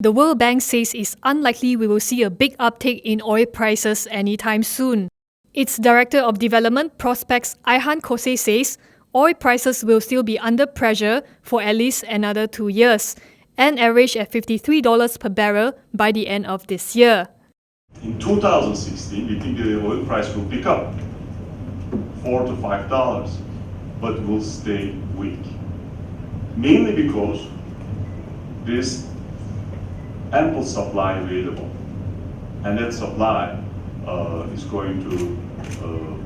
the World Bank says it's unlikely we will see a big uptick in oil prices anytime soon. Its Director of Development Prospects, Ayhan Kosei, says oil prices will still be under pressure for at least another 2 years and average at $53 per barrel by the end of this year. In 2016, we think the oil price will pick up $4 to $5, but will stay weak. Mainly because there's ample supply available, and that supply is going to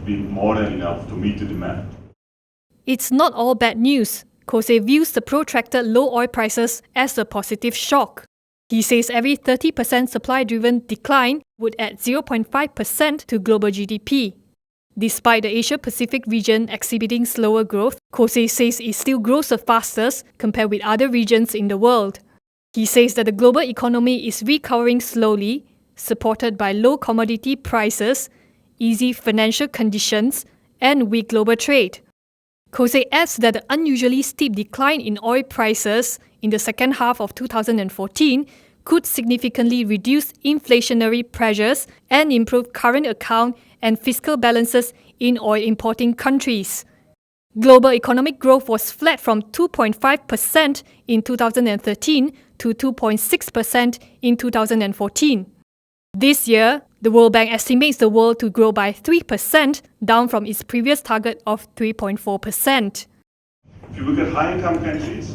be more than enough to meet the demand. It's not all bad news. Kosei views the protracted low oil prices as a positive shock. He says every 30% supply-driven decline would add 0.5% to global GDP. Despite the Asia-Pacific region exhibiting slower growth, Kosei says it still grows the fastest compared with other regions in the world. He says that the global economy is recovering slowly, supported by low commodity prices, easy financial conditions, and weak global trade. Kosei adds that the unusually steep decline in oil prices in the second half of 2014 could significantly reduce inflationary pressures and improve current account and fiscal balances in oil-importing countries. Global economic growth was flat from 2.5% in 2013 to 2.6% in 2014. This year, the World Bank estimates the world to grow by 3%, down from its previous target of 3.4%. If you look at high-income countries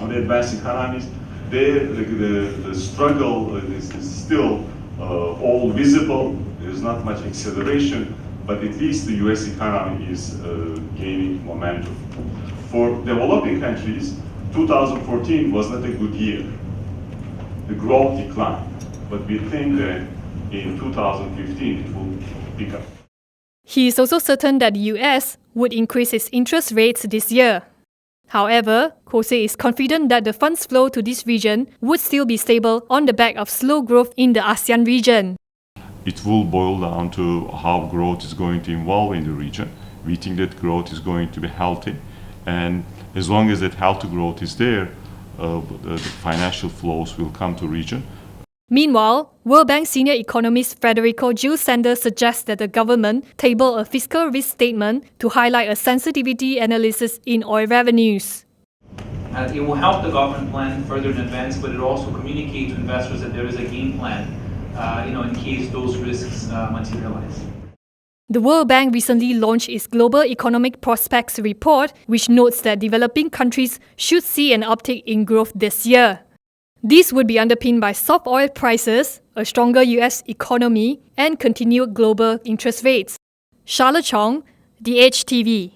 or the advanced economies, the struggle is still all visible. There's not much acceleration, but at least the US economy is gaining momentum. For developing countries, 2014 was not a good year. The growth declined, but we think that in 2015 it will pick up. He is also certain that the US would increase its interest rates this year. However, Kosei is confident that the funds flow to this region would still be stable on the back of slow growth in the ASEAN region. It will boil down to how growth is going to evolve in the region. We think that growth is going to be healthy, and as long as that healthy growth is there, the financial flows will come to region. Meanwhile, World Bank senior economist Federico Gil Sanders suggests that the government table a fiscal risk statement to highlight a sensitivity analysis in oil revenues. It will help the government plan further in advance, but it will also communicate to investors that there is a game plan, in case those risks materialize. The World Bank recently launched its Global Economic Prospects report, which notes that developing countries should see an uptick in growth this year. These would be underpinned by soft oil prices, a stronger US economy, and continued global interest rates. Charlotte Chong, The Edge TV.